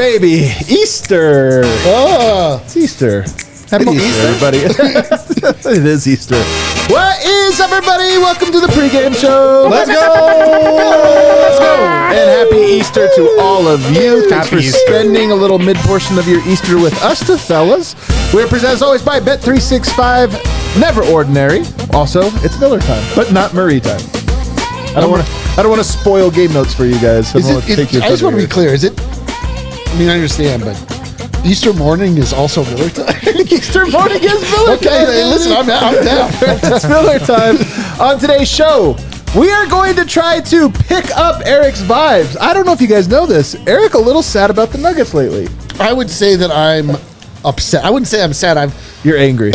baby. Easter. Oh, It's Easter. Happy Easter, everybody. It is Easter. What is up, everybody? Welcome to the pregame show. Let's go. Let's go. And happy Easter to all of you. Thanks for Easter. spending a little mid-portion of your Easter with us, the fellas. We are presented as always by Bet365. Never ordinary. Also, it's Miller time, but not Murray time. I don't want to spoil game notes for you guys. So I just want to be clear. Is it? I mean, I understand, but Easter morning is also Miller time. Easter morning is Miller time. Okay, listen, I'm down. It's Miller time. On today's show, we are going to try to pick up Eric's vibes. I don't know if you guys know this. Eric a little sad about the Nuggets lately. I would say that I'm upset. I wouldn't say I'm sad. You're angry.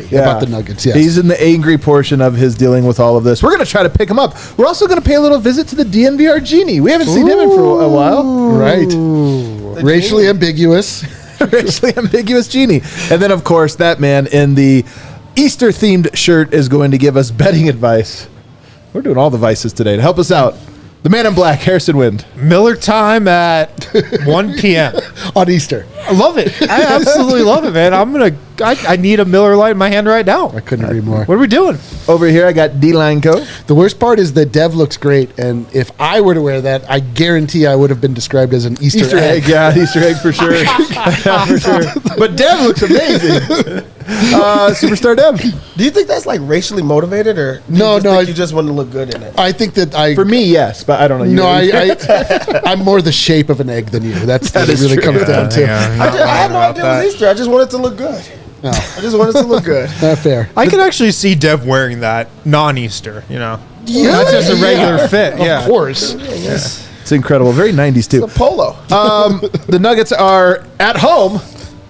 About the Nuggets, yes. He's in the angry portion of his dealing with all of this. We're going to try to pick him up. We're also going to pay a little visit to the DNVR Genie. We haven't seen him in for a while. Right. Racially ambiguous. Racially ambiguous Genie. And then, of course, that man in the Easter-themed shirt is going to give us betting advice. We're doing all the vices today to help us out. The man in black, Harrison Wind. Miller time at 1 p.m. On Easter. I love it. I absolutely love it, man. I need a Miller Lite in my hand right now. I couldn't agree more. What are we doing? Over here, I got D-Line Co. The worst part is that Dev looks great, and if I were to wear that, I guarantee I would have been described as an Easter egg. Yeah, Easter egg for sure. For sure. But Dev looks amazing. Superstar Dev. Do you think that's like racially motivated, or No, you just want to look good in it? I think that For me, yes, but I don't know. I'm more the shape of an egg than you. That's what it is really true. comes down to. I had no idea it was Easter. I just wanted to look good. No, I just wanted to look good. not fair. I could actually see Dev wearing that non-Easter, Not just a regular fit. Of course. It's incredible. Very 90s, too. It's a polo. The Nuggets are at home,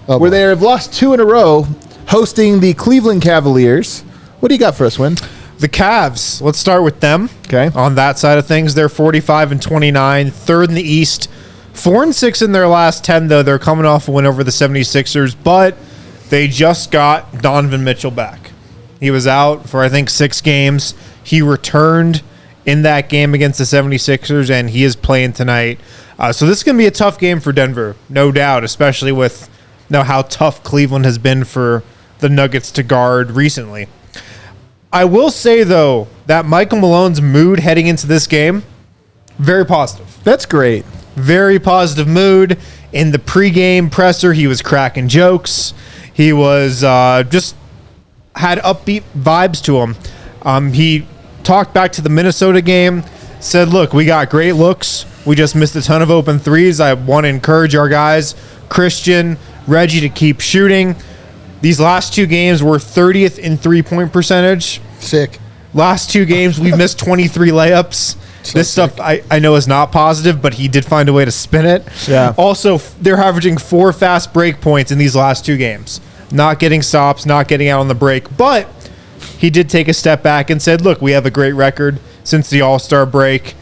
where they have lost 2 in a row, hosting the Cleveland Cavaliers. What do you got for us, Win? The Cavs, let's start with them. Okay. On that side of things, they're 45-29, third in the East. 4-6 in their last 10, though. They're coming off a win over the 76ers, but they just got Donovan Mitchell back. He was out for, I think, 6 games. He returned in that game against the 76ers, and he is playing tonight. So this is going to be a tough game for Denver, no doubt, especially with how tough Cleveland has been for the Nuggets to guard recently. I will say, though, that Michael Malone's mood heading into this game, very positive. That's great. Very positive mood. In the pregame presser, he was cracking jokes. He was just had upbeat vibes to him. He talked back to the Minnesota game, said, look, we got great looks. We just missed a ton of open threes. I want to encourage our guys, Christian, Reggie, to keep shooting. These last 2 games were 30th in three-point percentage. Sick. Last 2 games, we've missed 23 layups. This stuff I know is not positive, but he did find a way to spin it. Yeah. Also, they're averaging 4 fast break points in these last 2 games. Not getting stops, not getting out on the break. But he did take a step back and said, look, we have a great record since the All-Star break.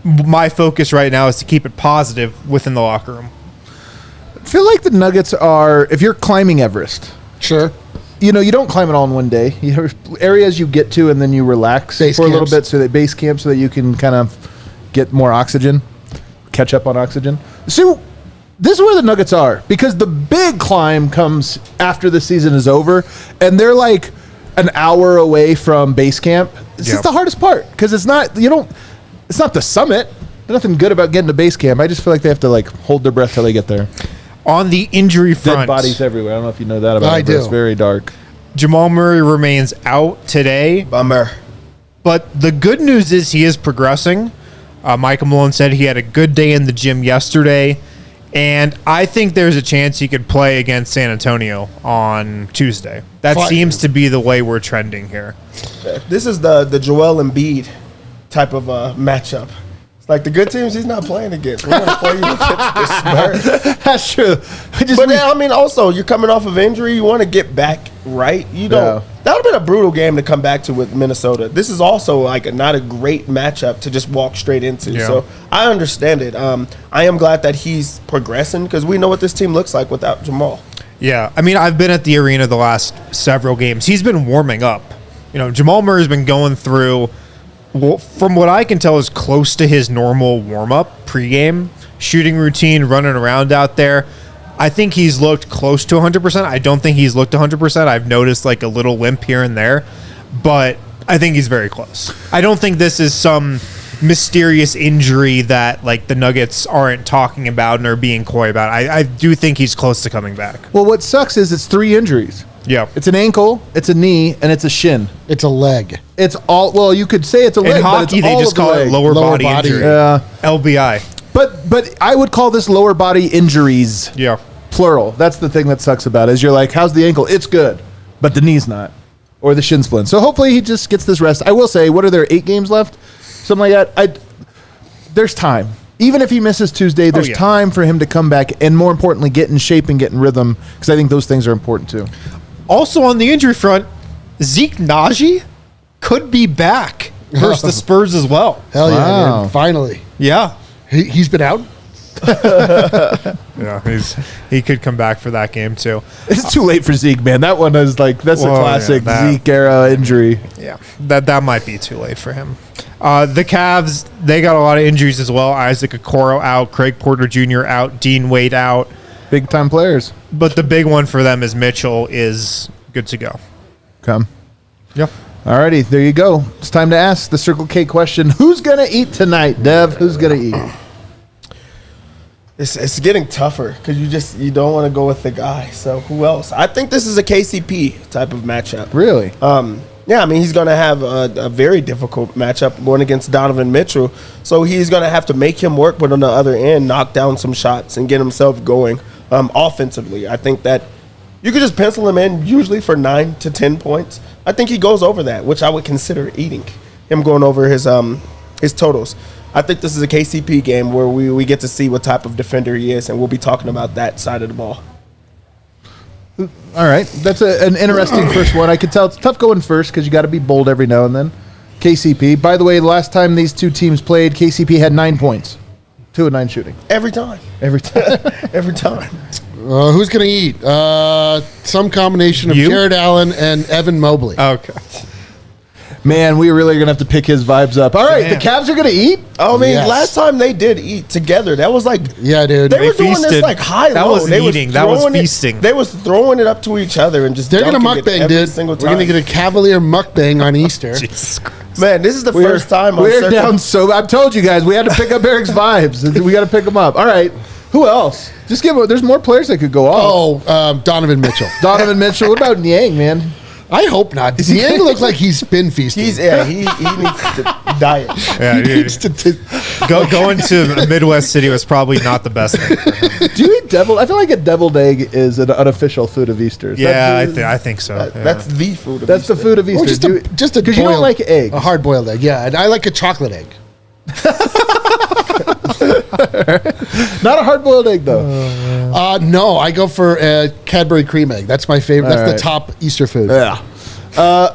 My focus right now is to keep it positive within the locker room. I feel like the Nuggets are, if you're climbing Everest, Sure. you don't climb it all in one day. You have areas you get to, and then you relax Base for a little camps. bit, so that base camp, so that you can kind of get more oxygen, catch up on oxygen. So this is where the Nuggets are, because the big climb comes after the season is over, and they're like an hour away from base camp. It's just the hardest part, because it's not the summit. There's nothing good about getting to base camp. I just feel like they have to hold their breath till they get there. On the injury front, Dead bodies everywhere. I don't know if you know that about I it, but it's do. very dark. Jamal Murray remains out today. Bummer. But the good news is he is progressing. Michael Malone said he had a good day in the gym yesterday, and I think there's a chance he could play against San Antonio on Tuesday. That seems to be the way we're trending here. This is the Joel Embiid type of matchup. It's like the good teams he's not playing against. We're going to play you against the Spurs. That's true. But then, I mean, also, you're coming off of injury. You want to get back right. You don't. Yeah. That would have been a brutal game to come back to with Minnesota. This is also not a great matchup to just walk straight into. Yeah. So I understand it. I am glad that he's progressing, because we know what this team looks like without Jamal. Yeah, I mean, I've been at the arena the last several games. He's been warming up. Jamal Murray's been going through, from what I can tell, is close to his normal warm-up pregame, shooting routine, running around out there. I think he's looked close to 100%. I don't think he's looked 100%. I've noticed like a little limp here and there, but I think he's very close. I don't think this is some mysterious injury that like the Nuggets aren't talking about and are being coy about. I do think he's close to coming back. Well, what sucks is it's 3 injuries. Yeah. It's an ankle, it's a knee, and it's a shin. It's a leg. It's all, well, you could say it's a leg, In but hockey, it's they all just of the call it leg. lower Lower body body. injury. Yeah. LBI. But I would call this lower body injuries. Yeah. Plural. That's the thing that sucks about it, is you're like, how's the ankle? It's good, but the knee's not. Or the shin splint. So hopefully he just gets this rest. I will say, what are there, 8 games left? Something like that. There's time. Even if he misses Tuesday, there's time for him to come back and, more importantly, get in shape and get in rhythm, because I think those things are important too. Also on the injury front, Zeke Naji could be back versus the Spurs as well. Hell yeah, Wow. man. Finally. Yeah. He's been out? Yeah, he could come back for that game too. It's too late for Zeke, man. That one is like, that's Well, a classic yeah, Zeke era injury. Yeah, that might be too late for him. The Cavs, they got a lot of injuries as well. Isaac Okoro out, Craig Porter Jr. out, Dean Wade out. Big time players. But the big one for them is Mitchell is good to go. Come. Yeah. Alrighty, there you go. It's time to ask the Circle K question. Who's going to eat tonight, Dev? Who's going to eat? It's getting tougher because you don't want to go with the guy. So who else? I think this is a KCP type of matchup. Really? Yeah, I mean, he's going to have a very difficult matchup going against Donovan Mitchell. So he's going to have to make him work, but on the other end, knock down some shots and get himself going offensively. I think that you could just pencil him in usually for 9 to 10 points. I think he goes over that, which I would consider eating, him going over his totals. I think this is a KCP game where we get to see what type of defender he is, and we'll be talking about that side of the ball. All right. That's an interesting first one. I could tell it's tough going first because you got to be bold every now and then. KCP. By the way, the last time these two teams played, KCP had 9 points. 2 of 9 shooting. Every time. Every time. Every time. Who's going to eat? Some combination of You? Jared Allen and Evan Mobley. Okay. Man, we really are going to have to pick his vibes up. All right, Damn. the Cavs are going to eat? I mean, Yes. last time they did eat together, that was like Yeah, dude. they were doing this feasted. like high That low. wasn't They was eating, that was throwing feasting. They was throwing it up to each other and just They're going to dunking it mukbang, every dude. single We're time. going to get a Cavalier mukbang on Easter. Jesus Christ. Man, this is the first time on We're Circle- down so. I've told you guys, we had to pick up Eric's vibes. We got to pick them up. All right. Who else? Just give. There's more players that could go off. Donovan Mitchell. Donovan Mitchell. What about Niang, man? I hope not. Niang looks like he's been feasting. he needs to diet. Yeah, He needs to going to a Midwest city was probably not the best thing for him. Do you eat deviled? I feel like a deviled egg is an unofficial food of Easter. Is Yeah, that- I think so. Yeah. That's the food. Of That's the Easter. food of Easter. Or just a because you don't like eggs. A hard boiled egg. Yeah, and I like a chocolate egg. Not a hard boiled egg though. No, I go for Cadbury cream egg. That's my favorite. All That's right. the top Easter food. Yeah.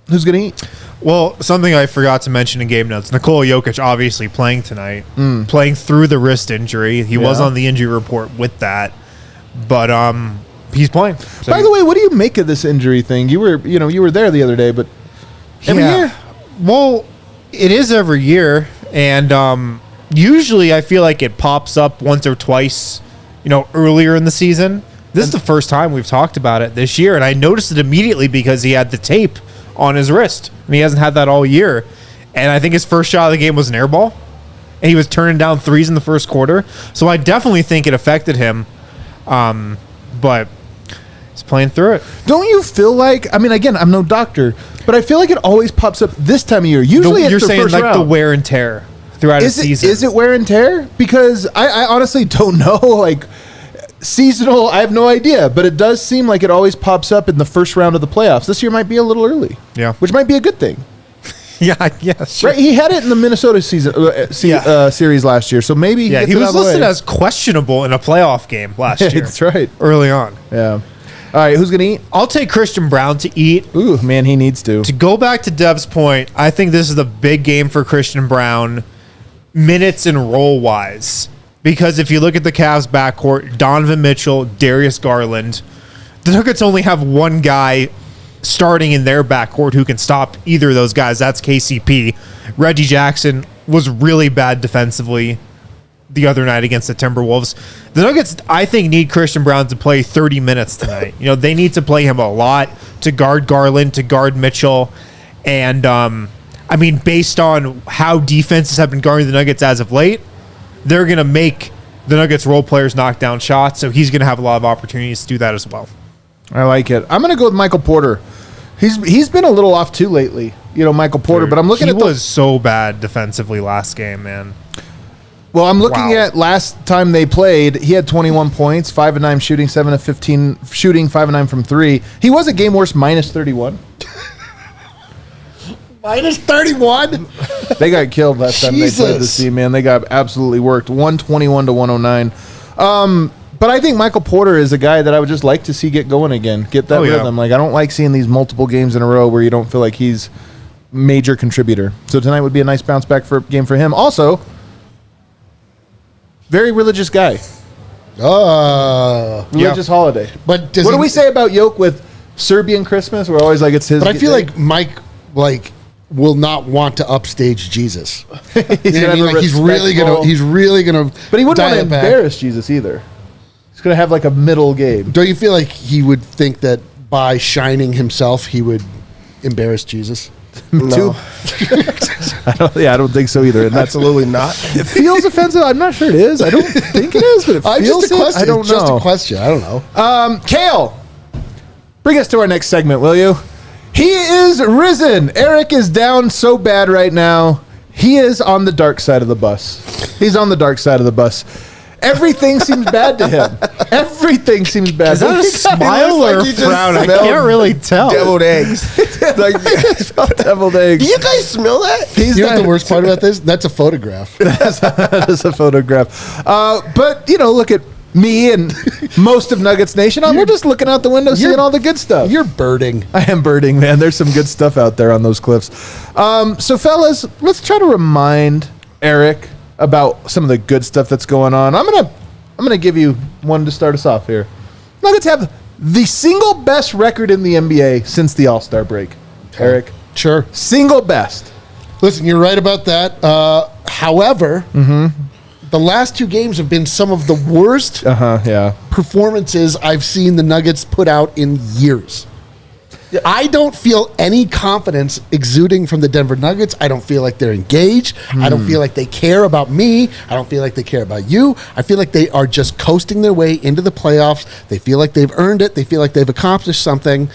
Who's gonna eat? Well, something I forgot to mention in game notes. Nikola Jokic obviously playing tonight, playing through the wrist injury. He was Yeah. on the injury report with that, but he's playing. So By the way, what do you make of this injury thing? You were there the other day, but every year. Well, it is every year, and usually I feel like it pops up once or twice, earlier in the season. This is the first time we've talked about it this year, and I noticed it immediately because he had the tape on his wrist, and he hasn't had that all year. And I think his first shot of the game was an air ball, and he was turning down threes in the first quarter. So I definitely think it affected him, but he's playing through it. Don't you feel like? I mean, again, I'm no doctor, but I feel like it always pops up this time of year. Usually, it's You're the saying first like round. the wear and tear throughout a season. Is it wear and tear? Because I honestly don't know. Like seasonal, I have no idea. But it does seem like it always pops up in the first round of the playoffs. This year might be a little early. Yeah. which might be a good thing. Yeah, sure. Right? He had it in the Minnesota series last year, so maybe Yeah, gets he it was out of the listed way. as questionable in a playoff game last year. That's right. Early on. Yeah. All right, who's gonna eat? I'll take Christian Brown to eat. Ooh, man, he needs to. To go back to Dev's point, I think this is the big game for Christian Brown, minutes and role wise. Because if you look at the Cavs backcourt, Donovan Mitchell, Darius Garland, the Nuggets only have one guy starting in their backcourt who can stop either of those guys. That's KCP. Reggie Jackson was really bad defensively. the other night against the Timberwolves. The Nuggets, I think, need Christian Braun to play 30 minutes tonight. They need to play him a lot to guard Garland, to guard Mitchell. And, based on how defenses have been guarding the Nuggets as of late, they're going to make the Nuggets role players knock down shots. So he's going to have a lot of opportunities to do that as well. I like it. I'm going to go with Michael Porter. He's been a little off too lately, Michael Porter. But I'm looking at he was so bad defensively last game, man. Well, I'm looking at last time they played. He had 21 points, 5 of 9 shooting, 7 of 15 shooting, 5 of 9 from 3. He was a game worse, minus 31. Minus 31? They got killed last time they played this team, man. They got absolutely worked, 121 to 109. But I think Michael Porter is a guy that I would just like to see get going again, get that rhythm. Like, I don't like seeing these multiple games in a row where you don't feel like he's major contributor. So tonight would be a nice bounce back game for him. Also, very religious guy. Religious holiday. But what do we say about Jokic with Serbian Christmas? We're always like, it's his. But I feel like Mike, will not want to upstage Jesus. He's really gonna. But he wouldn't want to embarrass Jesus either. He's gonna have like a middle game. Don't you feel like he would think that by shining himself he would embarrass Jesus? No. I don't think so either. And Absolutely not. It feels offensive. I'm not sure it is. I don't think it is, but it feels just a question. I don't know. Just a question. I don't know. Kale, bring us to our next segment, will you? He is risen. Eric is down so bad right now. He is on the dark side of the bus. He's on the dark side of the bus. Everything seems bad to him. Everything seems bad. Is that a smile or a frown? I can't really tell. Deviled eggs. Deviled eggs. Do you guys smell that? You know what the worst part about this? That's a photograph. That is a photograph. But, look at me and most of Nuggets Nation. We're just looking out the window seeing all the good stuff. You're birding. I am birding, man. There's some good stuff out there on those cliffs. So, fellas, let's try to remind Eric about some of the good stuff that's going on. I'm gonna give you one to start us off here. Nuggets have the single best record in the NBA since the All-Star break. Eric, Sure. single best. Listen, you're right about that. However, the last 2 games have been some of the worst performances I've seen the Nuggets put out in years. I don't feel any confidence exuding from the Denver Nuggets. I don't feel like they're engaged. I don't feel like they care about me. I don't feel like they care about you. I feel like they are just coasting their way into the playoffs. They feel like they've earned it. They feel like they've accomplished something.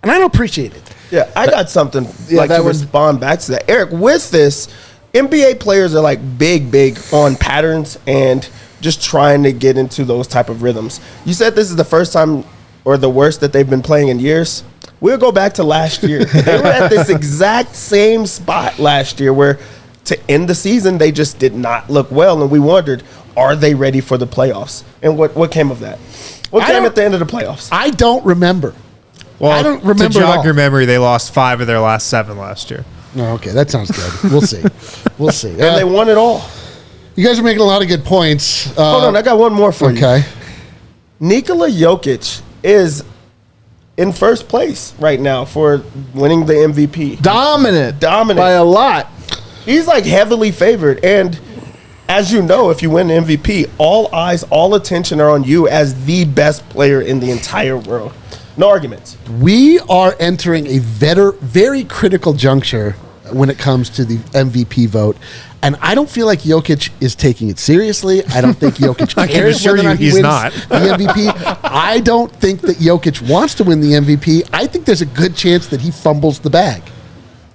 And I don't appreciate it. Yeah, I got something to respond back to that. Eric, with this, NBA players are like big on patterns and just trying to get into those type of rhythms. You said this is the first time or the worst that they've been playing in years. We'll go back to last year. They were at this exact same spot last year where to end the season, they just did not look well. And we wondered, are they ready for the playoffs? And what came of that? What came at the end of the playoffs? I don't remember. Well, I don't remember to at jog all. your memory, they lost 5 of their last 7 last year. Oh, okay, that sounds good. We'll see. We'll see. And they won it all. You guys are making a lot of good points. Hold on, I got one more for you. Okay. Nikola Jokic is in first place right now for winning the MVP. Dominant by a lot. He's like heavily favored. And as you know, if you win the MVP, all eyes, all attention are on you as the best player in the entire world. No arguments. We are entering a very critical juncture when it comes to the MVP vote. And I don't feel like Jokic is taking it seriously. I don't think Jokic I can cares assure whether or you not he he's wins not. the MVP. I don't think that Jokic wants to win the MVP. I think there's a good chance that he fumbles the bag.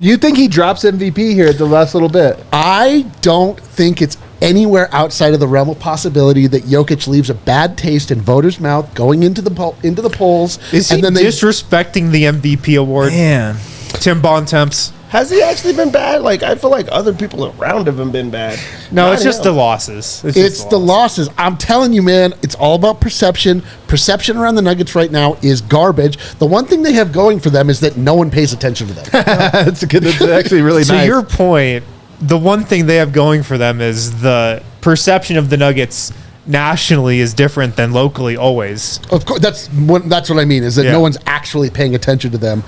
You think he drops MVP here at the last little bit? I don't think it's anywhere outside of the realm of possibility that Jokic leaves a bad taste in voters' mouth going into the polls. Is he disrespecting the MVP award? Man. Tim Bontemps. Has he actually been bad? Like, I feel like other people around him have been bad. No, Not it's just him. the losses. It's the losses. I'm telling you, man, it's all about perception. Perception around the Nuggets right now is garbage. The one thing they have going for them is that no one pays attention to them. That's actually really nice. To your point, the one thing they have going for them is the perception of the Nuggets nationally is different than locally always. Of course, that's what I mean, is that no one's actually paying attention to them.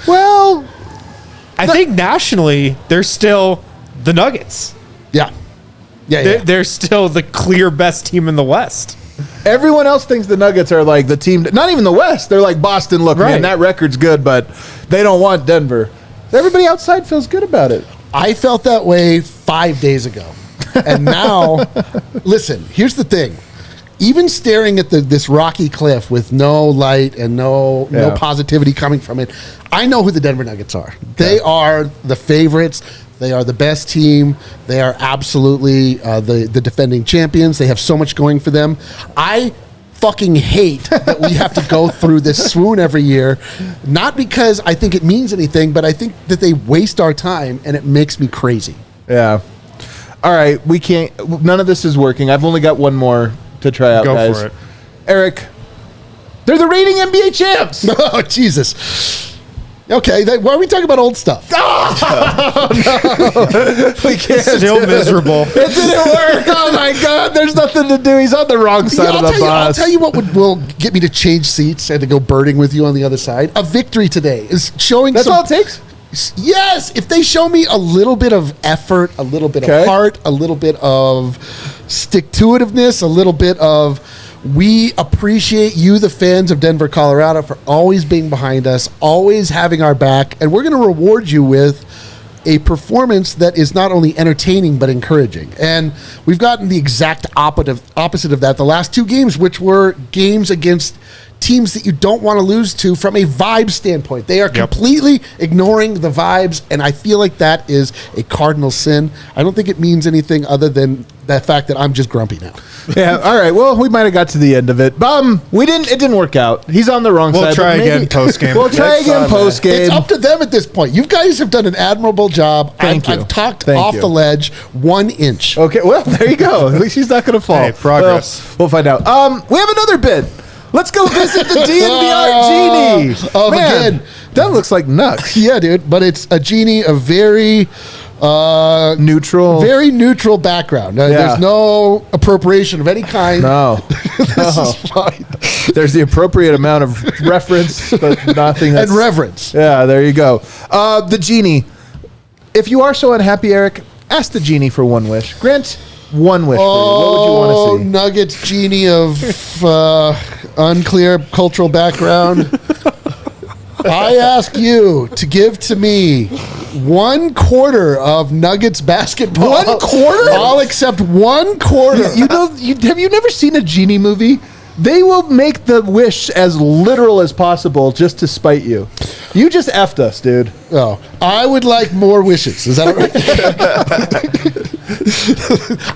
I think nationally, they're still the Nuggets. Yeah. They're still the clear best team in the West. Everyone else thinks the Nuggets are like the team. Not even the West. They're like Boston. Look, man, Right. that record's good, but they don't want Denver. Everybody outside feels good about it. I felt that way 5 days ago. And now, listen, here's the thing. Even staring at this rocky cliff with no light and no positivity coming from it, I know who the Denver Nuggets are. They are the favorites. They are the best team. They are absolutely the defending champions. They have so much going for them. I fucking hate that we have to go through this swoon every year, not because I think it means anything, but I think that they waste our time, and it makes me crazy. Yeah. All right, we can't. None of this is working. I've only got one more to try out, Go guys. for it. Eric, they're the reigning NBA champs. Oh, Jesus. Okay, why are we talking about old stuff? We can't. Still miserable. It didn't work. Oh my God! There's nothing to do. He's on the wrong side of the I'll bus. tell you what will get me to change seats and to go birding with you on the other side. A victory today is showing. That's all it takes. Yes, if they show me a little bit of effort, a little bit of heart, a little bit of stick-to-itiveness, a little bit of we appreciate you, the fans of Denver, Colorado, for always being behind us, always having our back, and we're going to reward you with a performance that is not only entertaining but encouraging. And we've gotten the exact opposite of that the last two games, which were games against teams that you don't want to lose to from a vibe standpoint. They are completely ignoring the vibes, and I feel like that is a cardinal sin. I don't think it means anything other than the fact that I'm just grumpy now. Yeah. All right. Well, we might have got to the end of it. We didn't. It didn't work out. He's on the wrong side. We'll try but maybe- again post-game. We'll try again post game. It's up to them at this point. You guys have done an admirable job. Thank you. I've talked Thank off you. the ledge 1 inch. Okay. Well, there you go. At least he's not going to fall. Hey, progress. We'll find out. We have another bid. Let's go visit the DNVR Genie. Again. That looks like nuts. Yeah, dude. But it's a Genie, a very Neutral. very neutral background. There's no appropriation of any kind. No. This is fine. There's the appropriate amount of reference, but nothing that's... And reverence. Yeah, there you go. The Genie. If you are so unhappy, Eric, ask the Genie for one wish. Grant one wish for you. What would you want to see? Nuggets Genie of unclear cultural background. I ask you to give to me 1/4 of Nuggets basketball. 1/4? I'll accept 1/4. Have you never seen a Genie movie? They will make the wish as literal as possible just to spite you. You just effed us, dude. Oh, I would like more wishes. Is that all right?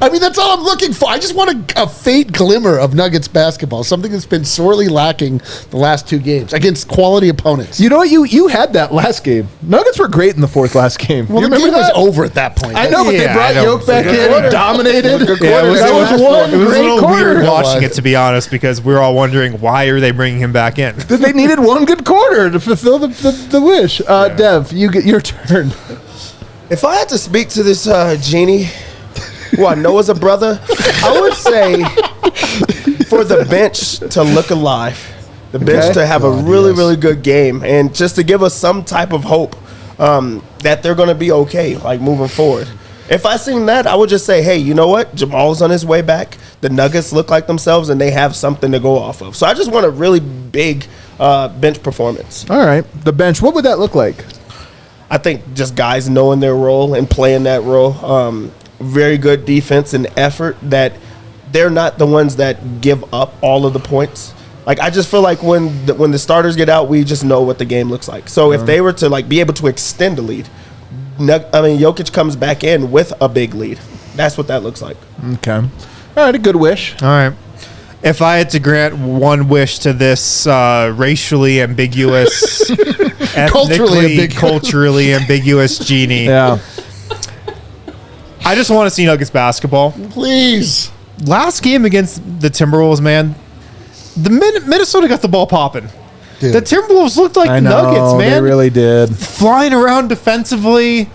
I mean, that's all I'm looking for. I just want a faint glimmer of Nuggets basketball, something that's been sorely lacking the last two games against quality opponents. You know what? You had that last game. Nuggets were great in the fourth last game. Well, you the remember game that? was over at that point. I know, but they Yeah, brought I know. Jokic back in and dominated. Yeah, it was, that was one it was a great little quarter. weird watching was. it, to be honest, because we were all wondering why are they bringing him back in. They needed one good quarter to fulfill the wish. Dev, you get your turn. If I had to speak to this Genie, who I know as a brother, I would say for the bench to look alive, the bench to have a really good game, and just to give us some type of hope that they're going to be okay, like moving forward. If I seen that, I would just say, hey, you know what? Jamal's on his way back. The Nuggets look like themselves, and they have something to go off of. So I just want a really big bench performance. All right, the bench. What would that look like? I think just guys knowing their role and playing that role. Very good defense and effort, that they're not the ones that give up all of the points. Like, I just feel like when the starters get out, we just know what the game looks like. So if they were to like be able to extend the lead, Jokic comes back in with a big lead. That's what that looks like. Okay. All right, a good wish. All right. If I had to grant one wish to this racially ambiguous, culturally ambiguous Genie, Yeah. I just want to see Nuggets basketball. Please. Last game against the Timberwolves, man, the Minnesota got the ball popping. Dude. The Timberwolves looked like I know, Nuggets, man. they really did. Flying around defensively,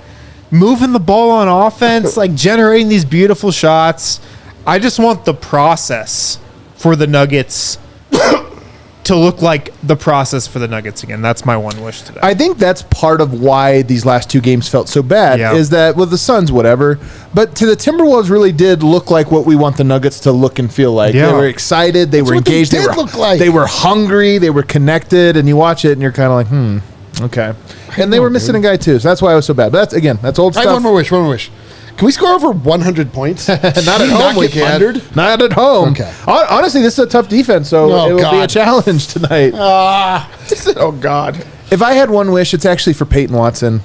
moving the ball on offense, like generating these beautiful shots. I just want the process for the Nuggets to look like the process for the Nuggets again. That's my one wish today. I think that's part of why these last two games felt so bad is that with the Suns, whatever, but to the Timberwolves really did look like what we want the Nuggets to look and feel like. Yeah. They were excited. They were engaged. They were hungry. They were connected. And you watch it and you're kind of like, okay. And they were missing a guy too. So that's why it was so bad. But that's old stuff. I have one more wish. Can we score over 100 points? Not at home, we can't. Not at home. Okay. Honestly, this is a tough defense, so it will be a challenge tonight. Oh, God. If I had one wish, it's actually for Peyton Watson.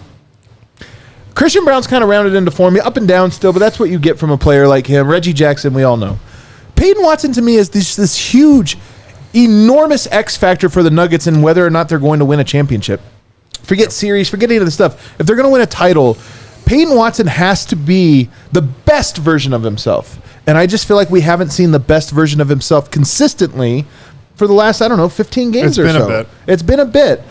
Christian Brown's kind of rounded into form, up and down still, but that's what you get from a player like him. Reggie Jackson, we all know. Peyton Watson, to me, is this huge, enormous X factor for the Nuggets and whether or not they're going to win a championship. Forget series, forget any of the stuff. If they're going to win a title, Peyton Watson has to be the best version of himself. And I just feel like we haven't seen the best version of himself consistently for the last, 15 games or so. It's been a bit.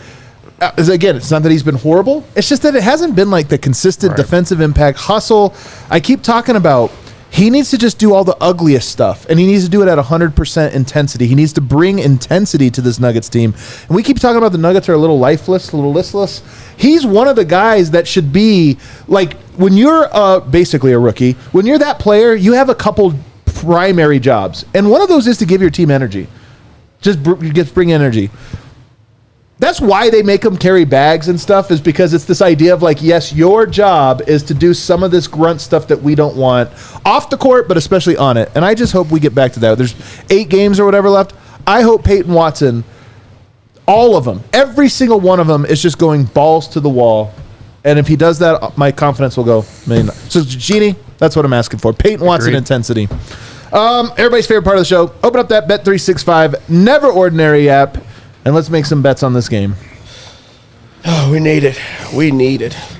Again, it's not that he's been horrible. It's just that it hasn't been like the consistent defensive impact hustle. I keep talking about he needs to just do all the ugliest stuff, and he needs to do it at 100% intensity. He needs to bring intensity to this Nuggets team. And we keep talking about the Nuggets are a little lifeless, a little listless. He's one of the guys that should be, like, when you're basically a rookie, when you're that player, you have a couple primary jobs. And one of those is to give your team energy. Just bring energy. That's why they make them carry bags and stuff, is because it's this idea of like, yes, your job is to do some of this grunt stuff that we don't want off the court, but especially on it. And I just hope we get back to that. There's 8 games or whatever left. I hope Peyton Watson, all of them, every single one of them is just going balls to the wall. And if he does that, my confidence will go. So, Genie, that's what I'm asking for. Peyton Watson intensity. Everybody's favorite part of the show. Open up that Bet365 Never Ordinary app. And let's make some bets on this game. Oh, we need it.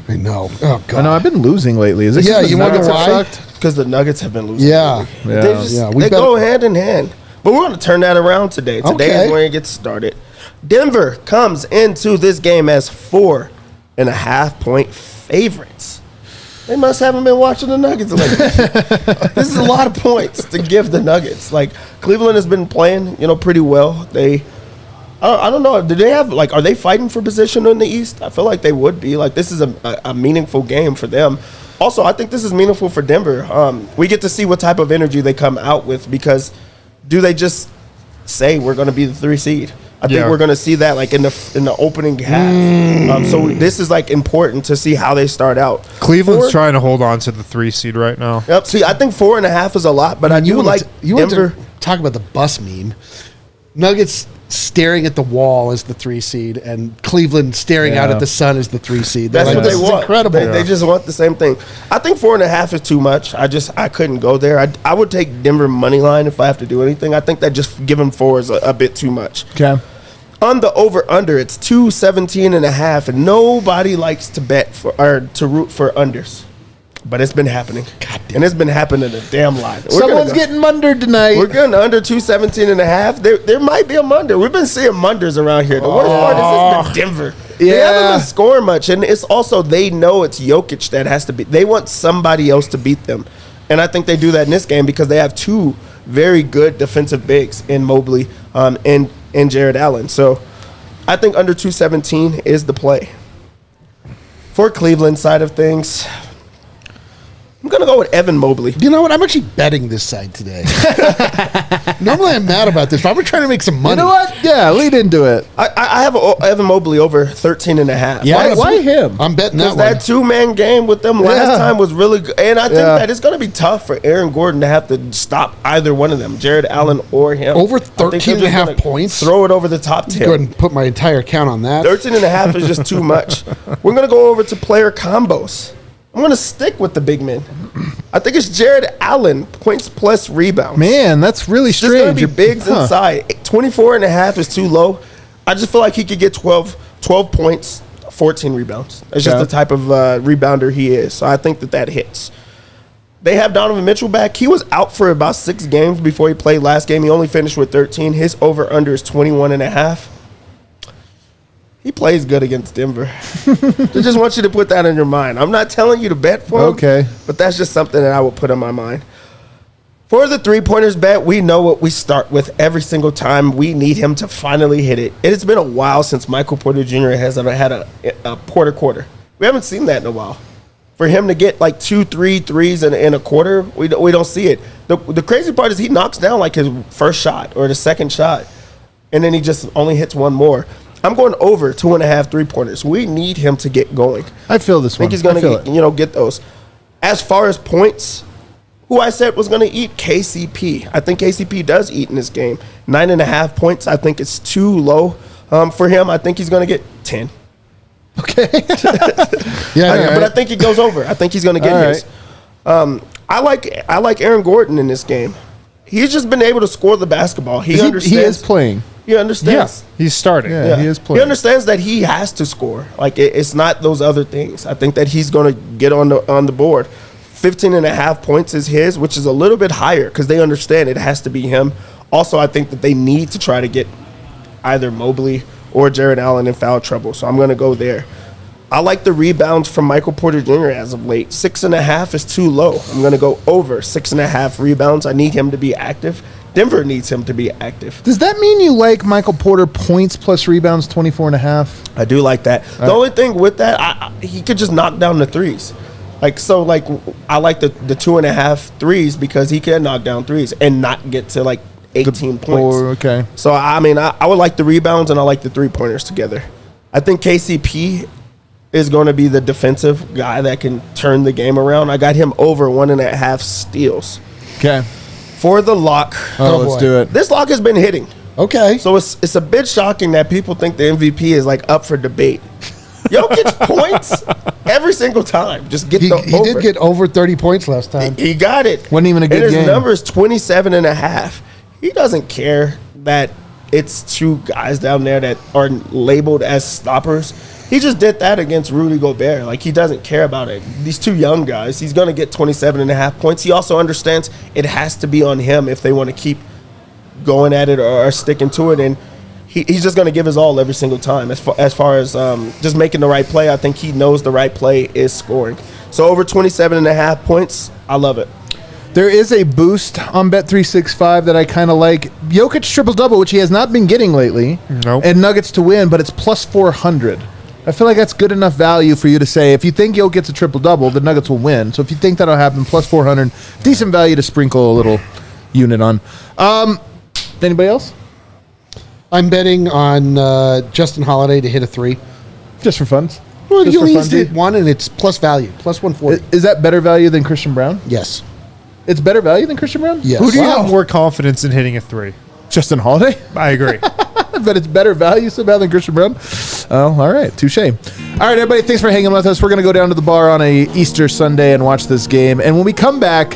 I know. Oh, God. I know, I've been losing lately. Is this you wonder why? Because the Nuggets have been losing. Yeah. They go hand in hand. But we're going to turn that around today. Today is where it gets started. Denver comes into this game as 4.5-point favorites. They must haven't been watching the Nuggets lately. This is a lot of points to give the Nuggets. Like, Cleveland has been playing, pretty well. I don't know. Do they have, are they fighting for position in the East? I feel like they would be. This is a meaningful game for them. Also, I think this is meaningful for Denver. We get to see what type of energy they come out with, because do they just say we're going to be the 3 seed? I think we're going to see that in the opening half. So this is important to see how they start out. Cleveland's trying to hold on to the 3 seed right now. Yep. See, I think 4.5 is a lot, but I do like Denver. Talk about the bus meme. Nuggets staring at the wall as the 3 seed, and Cleveland staring out at the sun as the 3 seed. That's what they want. Incredible. They just want the same thing. I think 4.5 is too much. I couldn't go there. I would take Denver money line if I have to do anything. I think that just giving 4 is a bit too much. Okay. On the over/under, it's 217.5, and nobody likes to bet to root for unders. But it's been happening. And it's been happening a damn lot. Someone's getting mundered tonight. We're going under 217.5. There might be a munder. We've been seeing munders around here. The worst part is it's been Denver. They haven't been scoring much. And it's also, they know it's Jokic that has to be. They want somebody else to beat them. And I think they do that in this game because they have 2 very good defensive bigs in Mobley and Jared Allen. So I think under 217 is the play. For Cleveland side of things, I'm going to go with Evan Mobley. You know what? I'm actually betting this side today. Normally I'm mad about this, but I'm trying to make some money. You know what? Yeah, lead into it. I have Evan Mobley over 13.5. Yeah, why him? I'm betting Because that 2-man game with them last time was really good. And I think that it's going to be tough for Aaron Gordon to have to stop either one of them, Jared Allen or him. Over 13.5 points? Throw it over the top 10. Go ahead and put my entire account on that. 13.5 is just too much. We're going to go over to player combos. I'm going to stick with the big men. I think it's Jared Allen, points plus rebounds. Man, that's really strange. It's going to be bigs inside. 24.5 is too low. I just feel like he could get 12 points, 14 rebounds. That's just the type of rebounder he is. So I think that hits. They have Donovan Mitchell back. He was out for about 6 games before he played last game. He only finished with 13. His over-under is 21.5. He plays good against Denver. I just want you to put that in your mind. I'm not telling you to bet for him. Okay. But that's just something that I would put in my mind. For the three-pointers bet, we know what we start with every single time. We need him to finally hit it. It has been a while since Michael Porter Jr. has ever had a quarter. We haven't seen that in a while. For him to get like 2-3 threes in a quarter, we don't see it. The crazy part is he knocks down like his first shot or the second shot, and then he just only hits one more. I'm going over 2.5 3-pointers. We need him to get going. I feel this one. I think he's going to get those. As far as points, who I said was going to eat, KCP. I think KCP does eat in this game. 9.5 points. I think it's too low for him. I think he's going to get 10. Okay. But I think he goes over. I think he's going to get his. I like Aaron Gordon in this game. He's just been able to score the basketball. He understands. He is playing. He understands. Yeah, he's starting. Yeah, he is playing. He understands that he has to score. Like it's not those other things. I think that he's going to get on the board. 15.5 points is his, which is a little bit higher because they understand it has to be him. Also, I think that they need to try to get either Mobley or Jared Allen in foul trouble. So I'm going to go there. I like the rebounds from Michael Porter Jr. as of late. 6.5 is too low. I'm going to go over 6.5 rebounds. I need him to be active. Denver needs him to be active. Does that mean you like Michael Porter points plus rebounds 24.5? I do like that. The only thing with that, he could just knock down the threes. I like the 2.5 threes because he can knock down threes and not get to like 18 points. Okay. So, I mean, I would like the rebounds and I like the three-pointers together. I think KCP is going to be the defensive guy that can turn the game around. I got him over 1.5 steals. Okay. For the lock. Let's do it. This lock has been hitting. Okay. So it's a bit shocking that people think the MVP is like up for debate. Jokic points every single time. Just get He over. did get over 30 points last time. He got it. Wasn't even a good and his game. number is 27.5. He doesn't care that it's two guys down there that are labeled as stoppers. He just did that against Rudy Gobert. Like, he doesn't care about it. These two young guys, he's going to get 27.5 points. He also understands it has to be on him if they want to keep going at it or sticking to it. And he's just going to give his all every single time. As far as just making the right play, I think he knows the right play is scoring. So over 27.5 points, I love it. There is a boost on Bet365 that I kind of like. Jokic triple-double, which he has not been getting lately. Nope. And Nuggets to win, but it's plus 400. I feel like that's good enough value for you to say, if you think Jokic gets a triple-double, the Nuggets will win. So if you think that'll happen, plus 400, decent value to sprinkle a little unit on. Anybody else? I'm betting on Justin Holiday to hit a 3. Just for fun. Well, Just he for only needs to funsies? hit 1, and it's plus value, plus 140. Is that better value than Christian Brown? Yes. It's better value than Christian Brown? Yes. Who do you have more confidence in hitting a 3? Justin Holiday? I agree. But it's better value somehow than Christian Brown? Oh, all right. Touche. All right, everybody, thanks for hanging with us. We're going to go down to the bar on a Easter Sunday and watch this game. And when we come back,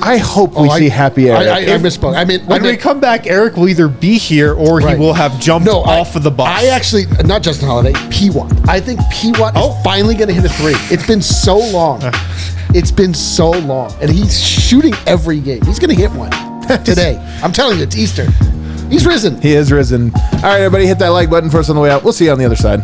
I hope we see Happy Eric. I misspoke. I mean, When we come back, Eric will either be here or Right. he will have jumped off of the bus. I actually, not Justin Holiday, P-Watt. I think P-Watt is finally going to hit a 3. It's been so long. It's been so long. And he's shooting every game. He's going to hit one today. I'm telling you, it's Easter. He's risen. He is risen. All right, everybody, hit that like button for us on the way out. We'll see you on the other side.